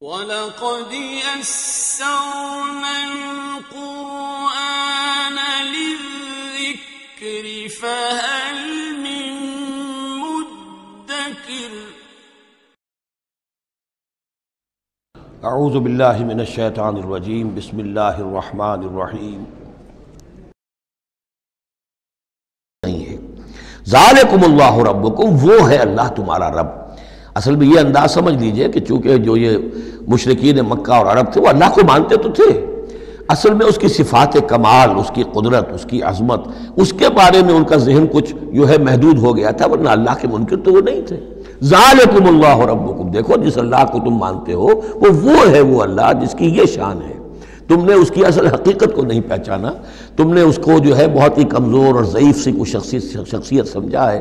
وَلَقَدْ يَسَّرْنَا الْقُرْآنَ لِلذِّكْرِ فَهَلْ مِن مُّدَّكِرٍ اعوذ باللہ من الشیطان الرجیم بسم اللہ الرحمن الرحیم ذالکم اللہ ربکم، وہ ہے اللہ تمہارا رب۔ اصل میں یہ انداز سمجھ لیجئے کہ چونکہ جو یہ مشرکین مکہ اور عرب تھے وہ اللہ کو مانتے تو تھے، اصل میں اس کی صفات کمال، اس کی قدرت، اس کی عظمت، اس کے بارے میں ان کا ذہن کچھ جو ہے محدود ہو گیا تھا، ورنہ اللہ کے منکر تو وہ نہیں تھے۔ ذالکم اللہ ربکم، دیکھو جس اللہ کو تم مانتے ہو وہ ہے وہ اللہ جس کی یہ شان ہے۔ تم نے اس کی اصل حقیقت کو نہیں پہچانا، تم نے اس کو جو ہے بہت ہی کمزور اور ضعیف سی کوئی شخصیت سمجھا ہے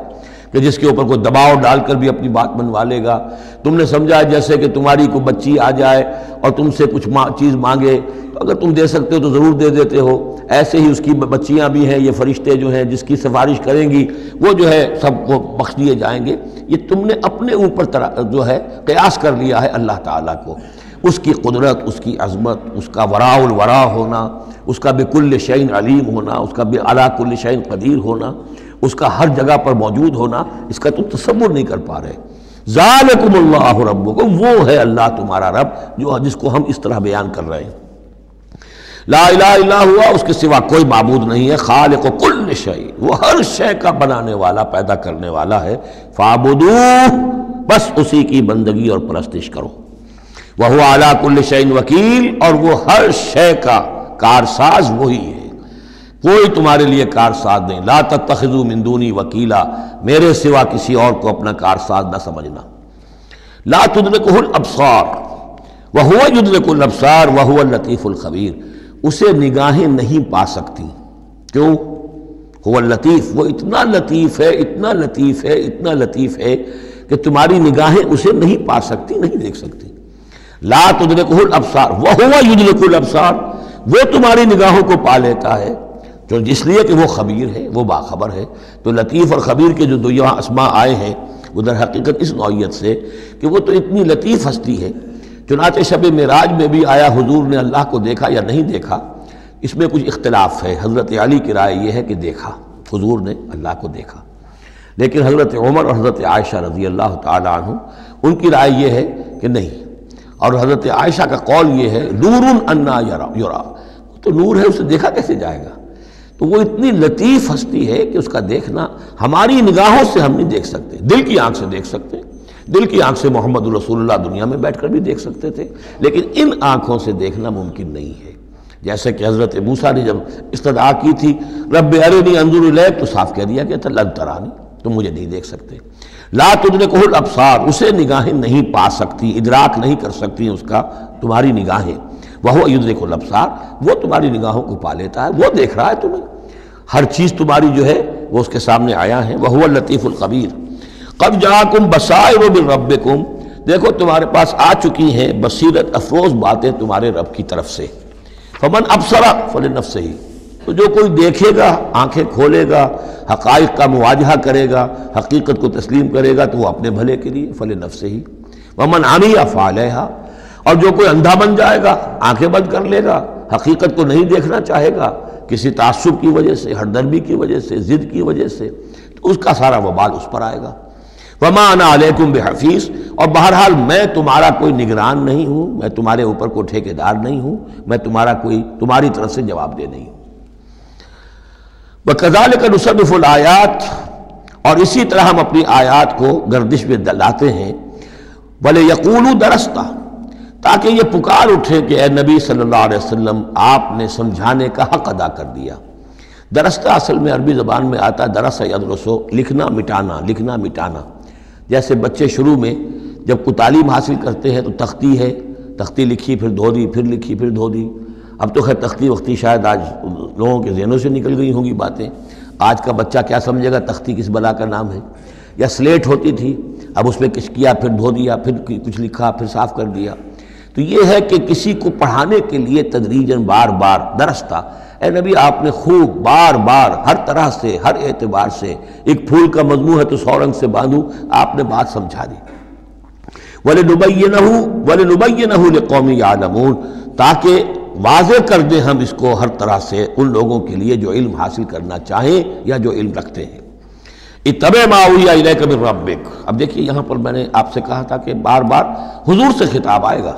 کہ جس کے اوپر کوئی دباؤ ڈال کر بھی اپنی بات منوا لے گا۔ تم نے سمجھا ہے جیسے کہ تمہاری کوئی بچی آ جائے اور تم سے کچھ چیز مانگے تو اگر تم دے سکتے ہو تو ضرور دے دیتے ہو، ایسے ہی اس کی بچیاں بھی ہیں، یہ فرشتے جو ہیں جس کی سفارش کریں گی وہ جو ہے سب کو بخش دیے جائیں گے۔ یہ تم نے اپنے اوپر جو ہے قیاس کر لیا ہے اللہ تعالیٰ کو، اس کی قدرت، اس کی عظمت، اس کا وراء الورا ہونا، اس کا بکل شیء علیم ہونا، اس کا علی کل شیء قدیر ہونا، اس کا ہر جگہ پر موجود ہونا، اس کا تم تصور نہیں کر پا رہے۔ ذالکم اللہ ربکم، وہ ہے اللہ تمہارا رب جس کو ہم اس طرح بیان کر رہے ہیں۔ لا الہ الا ہوا، اس کے سوا کوئی معبود نہیں ہے، خالق کل شیء، وہ ہر شے کا بنانے والا، پیدا کرنے والا ہے۔ فاعبدوہ، بس اسی کی بندگی اور پرستش کرو۔ وَهُوَ عَلَىٰ كُلِّ شَيْءٍ وَكِيلٌ، اور وہ ہر شے کا کارساز وہی ہے، کوئی تمہارے لیے کارساز نہیں۔ لا تتخذوا من دونی وکیلا، میرے سوا کسی اور کو اپنا کارساز نہ سمجھنا۔ لا تدرکہ الابصار وہو یدرک الابصار وہو اللطیف الخبیر، اسے نگاہیں نہیں پا سکتی، کیوں؟ هو اللطیف، وہ اتنا لطیف ہے، اتنا لطیف ہے، اتنا لطیف ہے کہ تمہاری نگاہیں اسے نہیں پا سکتی، نہیں دیکھ سکتی۔ لا تدرکہ الابصار وہو یدرک الابصار، وہ تمہاری نگاہوں کو پا لیتا ہے، جو اس لیے کہ وہ خبیر ہے، وہ باخبر ہے۔ تو لطیف اور خبیر کے جو دو یہاں اسماء آئے ہیں وہ در حقیقت اس نوعیت سے کہ وہ تو اتنی لطیف ہستی ہے۔ چنانچہ شب معراج میں بھی آیا حضور نے اللہ کو دیکھا یا نہیں دیکھا، اس میں کچھ اختلاف ہے۔ حضرت علی کی رائے یہ ہے کہ دیکھا، حضور نے اللہ کو دیکھا، لیکن حضرت عمر اور حضرت عائشہ رضی اللہ تعالی عنہ ان کی رائے یہ ہے کہ نہیں، اور حضرت عائشہ کا قول یہ ہے نور انا یرا، تو نور ہے، اسے دیکھا کیسے جائے گا؟ تو وہ اتنی لطیف ہستی ہے کہ اس کا دیکھنا ہماری نگاہوں سے ہم نہیں دیکھ سکتے، دل کی آنکھ سے دیکھ سکتے، دل کی آنکھ سے محمد رسول اللہ دنیا میں بیٹھ کر بھی دیکھ سکتے تھے، لیکن ان آنکھوں سے دیکھنا ممکن نہیں ہے۔ جیسے کہ حضرت موسیٰ نے جب استدعا کی تھی رب ارنی انظر الیک، تو صاف کہہ دیا کہ لن ترانی، تم مجھے نہیں دیکھ سکتے۔ لا تدرکہ الابصار، اسے نگاہیں نہیں پا سکتی، ادراک نہیں کر سکتی اس کا تمہاری نگاہیں۔ وہو یدرک الابصار، وہ تمہاری نگاہوں کو پا لیتا ہے، وہ دیکھ رہا ہے تمہیں، ہر چیز تمہاری جو ہے وہ اس کے سامنے آیا ہے۔ وہو اللطیف الخبیر۔ قد جاءکم بصائر من ربکم، دیکھو تمہارے پاس آ چکی ہیں بصیرت افروز باتیں تمہارے رب کی طرف سے۔ فمن ابصر فلنفسہ، تو جو کوئی دیکھے گا، آنکھیں کھولے گا، حقائق کا مواجہہ کرے گا، حقیقت کو تسلیم کرے گا، تو وہ اپنے بھلے کے لیے، فلنفسہ۔ ومن عمی فعلیہا، اور جو کوئی اندھا بن جائے گا، آنکھیں بند کر لے گا، حقیقت کو نہیں دیکھنا چاہے گا کسی تعصب کی وجہ سے، ہردرمی کی وجہ سے، ضد کی وجہ سے، تو اس کا سارا وبال اس پر آئے گا۔ وما انا علیکم بحفیظ، اور بہرحال میں تمہارا کوئی نگران نہیں ہوں، میں تمہارے اوپر کوئی ٹھیکیدار نہیں ہوں، میں تمہاری طرف سے جواب دہ نہیں ہوں۔ وَكَذَلِكَ نُصَرِّفُ الْآيَاتِ، اور اسی طرح ہم اپنی آیات کو گردش میں لاتے ہیں۔ وَلِيَقُولُوا دَرَسْتَ، تاکہ یہ پکار اٹھے کہ اے نبی صلی اللہ علیہ وسلم آپ نے سمجھانے کا حق ادا کر دیا۔ درستہ اصل میں عربی زبان میں آتا ہے درس یدرسو، لکھنا مٹانا، لکھنا مٹانا۔ جیسے بچے شروع میں جب کوئی تعلیم حاصل کرتے ہیں تو تختی ہے، تختی لکھی پھر دھو دی، پھر لکھی پھر دھو دی۔ اب تو خیر تختی وقتی شاید آج لوگوں کے ذہنوں سے نکل گئی ہوں گی باتیں، آج کا بچہ کیا سمجھے گا تختی کس بلا کا نام ہے؟ یا سلیٹ ہوتی تھی، اب اس میں کچھ کیا پھر دھو دیا، پھر کچھ لکھا پھر صاف کر دیا۔ تو یہ ہے کہ کسی کو پڑھانے کے لیے تدریجاً بار بار درستہ، اے نبی آپ نے خوب بار بار ہر طرح سے، ہر اعتبار سے، ایک پھول کا مضمون ہے تو 100 رنگ سے باندھوں، آپ نے بات سمجھا دی۔ وَلِنُبَيِّنَهُ لِقَوْمٍ يَعْلَمُونَ، تاکہ واضح کر دیں ہم اس کو ہر طرح سے ان لوگوں کے لیے جو علم حاصل کرنا چاہیں یا جو علم رکھتے ہیں۔ اتَّبِعْ مَا أُوحِیَ إِلَيْکَ مِن رَبِّکَ، اب دیکھیے یہاں پر میں نے آپ سے کہا تھا کہ بار بار حضور سے خطاب آئے گا،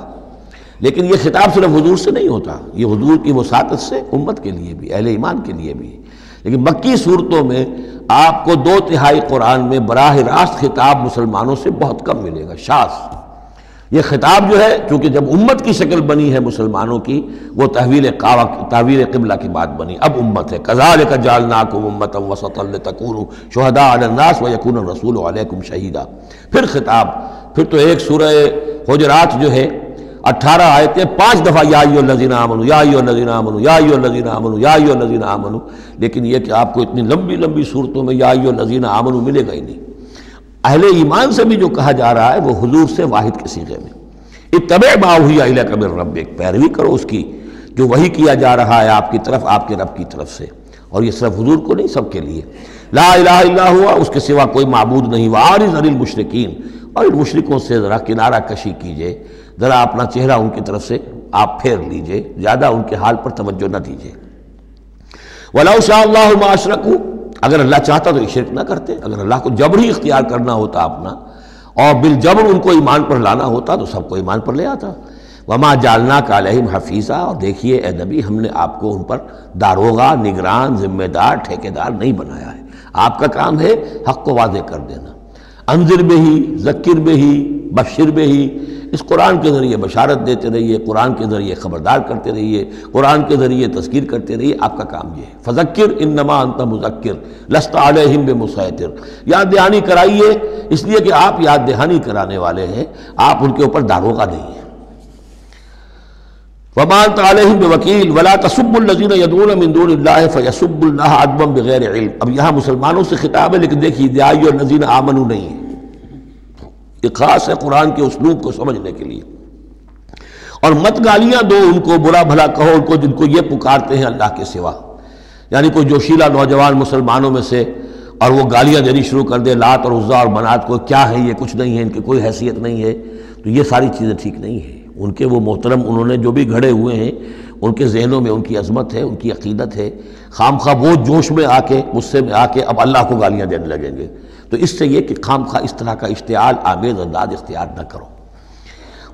لیکن یہ خطاب صرف حضور سے نہیں ہوتا، یہ حضور کی وساطت سے امت کے لیے بھی، اہل ایمان کے لیے بھی۔ لیکن مکی صورتوں میں آپ کو 2/3 قرآن میں براہ راست خطاب مسلمانوں سے بہت کم ملے گا، شاذ۔ یہ خطاب جو ہے چونکہ جب امت کی شکل بنی ہے مسلمانوں کی، وہ تحویل قبلہ کی بات بنی، اب امت ہے۔ کذالک جعلناکم امۃ وسطا لتکونوا شہداء علی الناس ویکون الرسول علیکم شہیدا۔ پھر خطاب، پھر تو ایک سورہ حجرات جو ہے 18 آیتیں 5 دفعہ یا ایھا الذین آمنوا یا ایھا الذین آمنوا یا ایھا الذین آمنوا یا ایھا الذین آمنوا، لیکن یہ کہ آپ کو اتنی لمبی لمبی صورتوں میں یا ایھا الذین آمنوا ملے گا ہی نہیں۔ اہل ایمان سے بھی جو کہا جا رہا ہے وہ حضور سے واحد کے صیغے میں، اتبع ما اوحی الیک من ربک، پیروی کرو اس کی جو وحی کیا جا رہا ہے آپ کی طرف، آپ کے رب کی طرف سے۔ اور یہ صرف حضور کو نہیں، سب کے لیے۔ لا الہ الا ہوا، اس کے سوا کوئی معبود نہیں۔ وَأَعْرِضْ عَنِ الْمُشْرِكِينَ، اور ان مشرکوں سے ذرا کنارہ کشی کیجئے، ذرا اپنا چہرہ ان کی طرف سے آپ پھیر لیجئے، زیادہ ان کے حال پر توجہ نہ دیجئے۔ وَلَوْ شَاءَ اللَّهُ مَا أَشْرَكُوا، اگر اللہ چاہتا تو شرک نہ کرتے، اگر اللہ کو جبر ہی اختیار کرنا ہوتا اپنا اور بالجبر ان کو ایمان پر لانا ہوتا تو سب کو ایمان پر لے آتا۔ وَمَا جَعَلْنَاكَ عَلَيْهِمْ حَفِيظًا، اور دیکھیے اے نبی ہم نے آپ کو ان پر داروغہ، نگران، ذمہ دار، ٹھیکیدار نہیں بنایا ہے۔ آپ کا کام ہے حق کو واضح کر دینا۔ انذر بہی، ذکر بہی، بشر بہی، اس قرآن کے ذریعے بشارت دیتے رہیے، قرآن کے ذریعے خبردار کرتے رہیے، قرآن کے ذریعے تذکیر کرتے رہیے، آپ کا کام یہ ہے۔ فذکر انما انت مذکر لست علیہم بمسیطر، یاد دہانی کرائیے، اس لیے کہ آپ یاد دہانی کرانے والے ہیں، آپ ان کے اوپر داروغہ نہیں ہیں۔ وما انت علیہم بوکیل ولا تسبوا الذین یدعون من دون اللہ فیسبوا اللہ عدوا بغیر علم۔ اب یہاں مسلمانوں سے خطاب ہے، لیکن دیکھیے یا ایھا الذین آمنوا نہیں ہے، یہ خاص ہے قرآن کے اسلوب کو سمجھنے کے لیے۔ اور مت گالیاں دو ان کو، برا بھلا کہو ان کو جن کو یہ پکارتے ہیں اللہ کے سوا، یعنی کوئی جوشیلا نوجوان مسلمانوں میں سے اور وہ گالیاں دینی شروع کر دے لات اور عزا اور منات کو، کیا ہے یہ، کچھ نہیں ہے، ان کی کوئی حیثیت نہیں ہے، تو یہ ساری چیزیں ٹھیک نہیں ہیں۔ ان کے وہ محترم انہوں نے جو بھی گھڑے ہوئے ہیں، ان کے ذہنوں میں ان کی عظمت ہے، ان کی عقیدت ہے، خام خواہ وہ جوش میں آ کے، غصے میں آ کے اب اللہ کو گالیاں دینے لگیں گے، تو اس سے یہ کہ خام خواہ اس طرح کا اشتعال آمیز انداز اختیار نہ کرو۔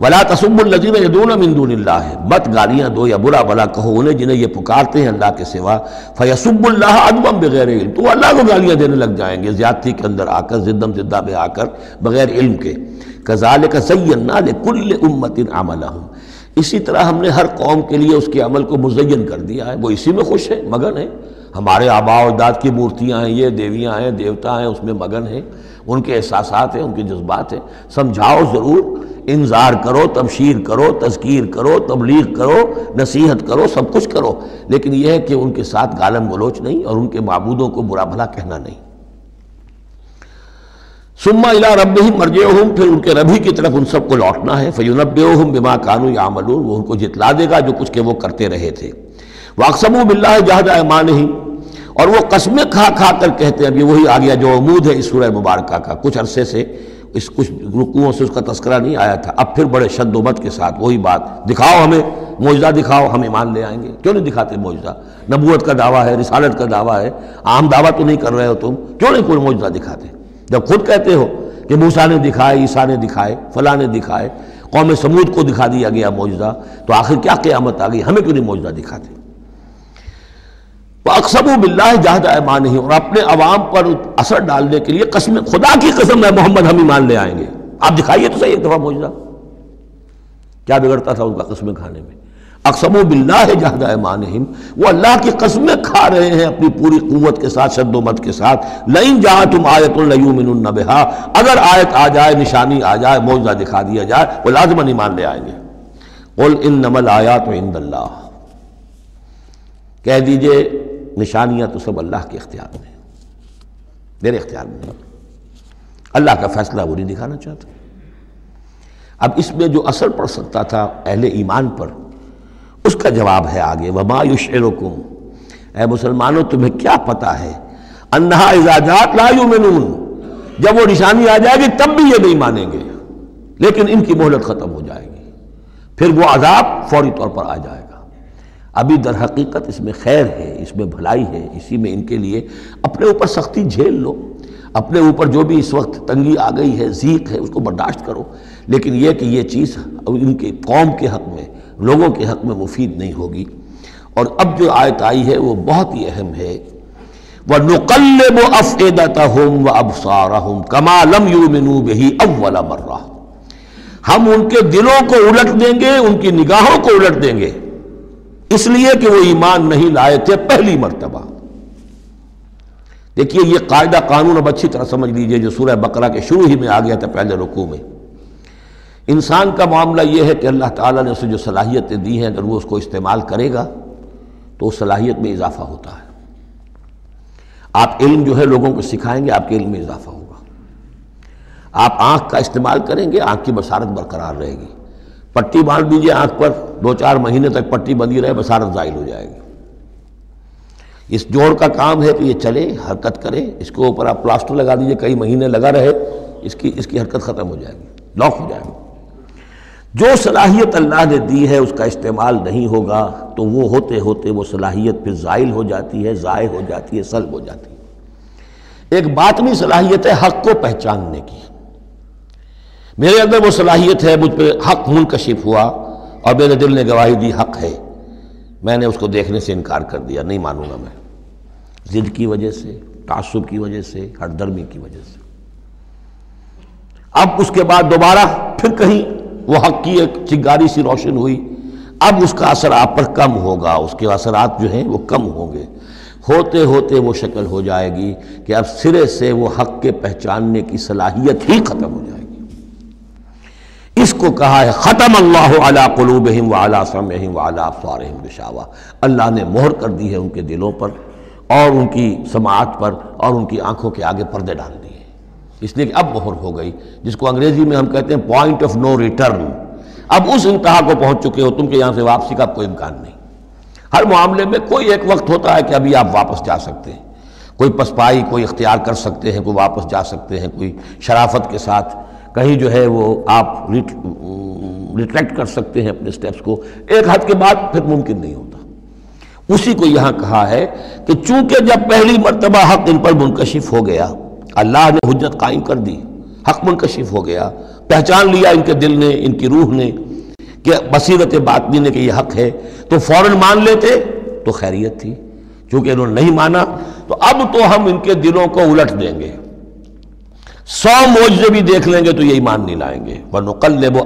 ولا تسبوا الذین یدعون من دون اللہ، مت گالیاں دو یا برا بھلا کہو انہیں جنہیں یہ پکارتے ہیں اللہ کے سوا، فیسبوا اللہ عدوا بغیر علم، تو اللہ کو گالیاں دینے لگ جائیں گے زیادتی کے اندر آ کر، زدم زدہ میں آ کر، بغیر علم کے۔ کذالک زینا لکل امۃ عملہم، اسی طرح ہم نے ہر قوم کے لیے اس کے عمل کو مزین کر دیا ہے، وہ اسی میں خوش ہے، مگن ہے۔ ہمارے آباء و اجداد کی مورتیاں ہیں، یہ دیویاں ہیں، دیوتا ہیں، اس میں مگن ہیں، ان کے احساسات ہیں، ان کے جذبات ہیں۔ سمجھاؤ ضرور، انذار کرو، تبشیر کرو، تذکیر کرو، تبلیغ کرو، نصیحت کرو، سب کچھ کرو، لیکن یہ ہے کہ ان کے ساتھ گالم گلوچ نہیں اور ان کے معبودوں کو برا بھلا کہنا نہیں۔ ثم الی ربہم مرجعہم، پھر ان کے رب ہی کی طرف ان سب کو لوٹنا ہے۔ فینبئہم بما کانوا یعملون، وہ ان کو جتلا دے گا جو کچھ کہ وہ کرتے رہے تھے۔ واقسموا باللہ جہد ایمانہم، اور وہ قسمیں کھا کھا کر کہتے ہیں، اب یہ وہی آ گیا جو عمود ہے اس سورہ مبارکہ کا، کچھ عرصے سے اس کچھ رکوعوں سے اس کا تذکرہ نہیں آیا تھا، اب پھر بڑے شد و مت کے ساتھ وہی بات، دکھاؤ ہمیں معجزہ، دکھاؤ ہم ایمان لے آئیں گے۔ کیوں نہیں دکھاتے معجزہ؟ نبوت کا دعویٰ ہے، رسالت کا دعویٰ ہے، عام دعویٰ تو نہیں کر رہے ہو تم، کیوں نہیں کوئی معجزہ دکھاتے؟ جب خود کہتے ہو کہ موسیٰ نے دکھائے، عیسیٰ نے دکھائے، فلاں نے دکھائے، قوم سمود کو دکھا دیا گیا معجزہ، تو آخر کیا قیامت آ گئی؟ ہمیں کیوں نہیں معجزہ دکھاتے؟ وَأَقْسَمُوا بِاللَّهِ جَهْدَ أَيْمَانِهِمْ، اور اپنے عوام پر اثر ڈالنے کے لیے قسم، خدا کی قسم ہے محمد ہم ایمان لے آئیں گے، آپ دکھائیے تو صحیح ایک دفعہ معجزہ، کیا بگڑتا تھا ان کا قسمیں کھانے میں؟ اقسموا باللہ جہد ایمانہم، وہ اللہ کی قسمیں کھا رہے ہیں اپنی پوری قوت کے ساتھ، شد و مت کے ساتھ۔ لئن جاءتہم آیۃ لیؤمنن بہا، اگر آیت آ جائے، نشانی آ جائے، معجزہ دکھا دیا جائے، وہ لازماً ایمان لے آئیں گے۔ قل انما الآیات عند اللہ، کہہ دیجئے نشانیاں تو سب اللہ کے اختیار میں ہیں، میرے اختیار میں نہیں، اللہ کا فیصلہ وہ نہیں دکھانا چاہتا۔ اب اس میں جو اثر پڑ سکتا تھا اہل ایمان پر، اس کا جواب ہے آگے، وما یشعرکم، اے مسلمانوں تمہیں کیا پتہ ہے، انہا اذا جاءت لا یؤمنون، جب وہ نشانی آ جائے گی تب بھی یہ نہیں مانیں گے۔ لیکن ان کی مہلت ختم ہو جائے گی، پھر وہ عذاب فوری طور پر آ جائے گا۔ ابھی در حقیقت اس میں خیر ہے، اس میں بھلائی ہے، اسی میں ان کے لیے اپنے اوپر سختی جھیل لو، اپنے اوپر جو بھی اس وقت تنگی آ گئی ہے، ضیق ہے، اس کو برداشت کرو، لیکن یہ کہ یہ چیز ان کے قوم کے حق میں، لوگوں کے حق میں مفید نہیں ہوگی۔ اور اب جو آیت آئی ہے وہ بہت ہی اہم ہے، وَنُقَلِّبُ أَفْئِدَتَهُمْ وَأَبْصَارَهُمْ كَمَا لَمْ يُؤْمِنُوا بِهِ أَوَّلَ مَرَّةٍ، ہم ان کے دلوں کو الٹ دیں گے، ان کی نگاہوں کو الٹ دیں گے، اس لیے کہ وہ ایمان نہیں لائے تھے پہلی مرتبہ۔ دیکھیے یہ قاعدہ قانون اب اچھی طرح سمجھ لیجئے جو سورہ بقرہ کے شروع ہی میں آ گیا تھا پہلے رکوع میں۔ انسان کا معاملہ یہ ہے کہ اللہ تعالیٰ نے اسے جو صلاحیتیں دی ہیں اگر وہ اس کو استعمال کرے گا تو اس صلاحیت میں اضافہ ہوتا ہے۔ آپ علم جو ہے لوگوں کو سکھائیں گے، آپ کے علم میں اضافہ ہوگا۔ آپ آنکھ کا استعمال کریں گے، آنکھ کی بصارت برقرار رہے گی۔ پٹی باندھ دیجئے آنکھ پر، 2-4 مہینے تک پٹی بندھی رہے، بصارت زائل ہو جائے گی۔ اس جوڑ کا کام ہے کہ یہ چلے، حرکت کرے، اس کے اوپر آپ پلاسٹر لگا دیجئے، کئی مہینے لگا رہے، اس کی حرکت ختم ہو جائے گی، لاک ہو جائے گی۔ جو صلاحیت اللہ نے دی ہے اس کا استعمال نہیں ہوگا تو وہ ہوتے ہوتے وہ صلاحیت پھر زائل ہو جاتی ہے، ضائع ہو جاتی ہے، سلب ہو جاتی ہے۔ ایک باطنی صلاحیت ہے حق کو پہچاننے کی، میرے اندر وہ صلاحیت ہے، مجھ پہ حق منکشف ہوا اور میرے دل نے گواہی دی حق ہے، میں نے اس کو دیکھنے سے انکار کر دیا، نہیں مانوں گا میں، ضد کی وجہ سے، تعصب کی وجہ سے، ہٹ درمی کی وجہ سے۔ اب اس کے بعد دوبارہ پھر کہیں وہ حق کی ایک چنگاری سی روشن ہوئی، اب اس کا اثر آپ پر کم ہوگا، اس کے اثرات جو ہیں وہ کم ہوں گے، ہوتے ہوتے وہ شکل ہو جائے گی کہ اب سرے سے وہ حق کے پہچاننے کی صلاحیت ہی ختم ہو جائے گی۔ اس کو کہا ہے ختم اللہ علی قلوبہم وعلی سمعہم وعلی ابصارہم غشاوہ، اللہ نے مہر کر دی ہے ان کے دلوں پر اور ان کی سماعت پر اور ان کی آنکھوں کے آگے پردے ڈال دیے، اس لیے کہ اب مہر ہو گئی، جس کو انگریزی میں ہم کہتے ہیں پوائنٹ آف نو ریٹرن۔ اب اس انتہا کو پہنچ چکے ہو تم کہ یہاں سے واپسی کا کوئی امکان نہیں۔ ہر معاملے میں کوئی ایک وقت ہوتا ہے کہ ابھی آپ واپس جا سکتے ہیں، کوئی پسپائی کوئی اختیار کر سکتے ہیں، کوئی واپس جا سکتے ہیں، کوئی شرافت کے ساتھ کہیں جو ہے وہ آپ ریٹریکٹ کر سکتے ہیں اپنے سٹیپس کو، ایک حد کے بعد پھر ممکن نہیں ہوتا۔ اسی کو یہاں کہا ہے کہ چونکہ جب پہلی مرتبہ حق ان پر منکشف ہو گیا، اللہ نے حجت قائم کر دی، حق منکشف ہو گیا، پہچان لیا ان کے دل نے، ان کی روح نے کہ بصیرت باطنی نے کہ یہ حق ہے، تو فوراً مان لیتے تو خیریت تھی، چونکہ انہوں نے نہیں مانا تو اب تو ہم ان کے دلوں کو الٹ دیں گے، 100 معجزے بھی دیکھ لیں گے تو یہ ایمان نہیں لائیں گے۔ وَنُقَلِّبُ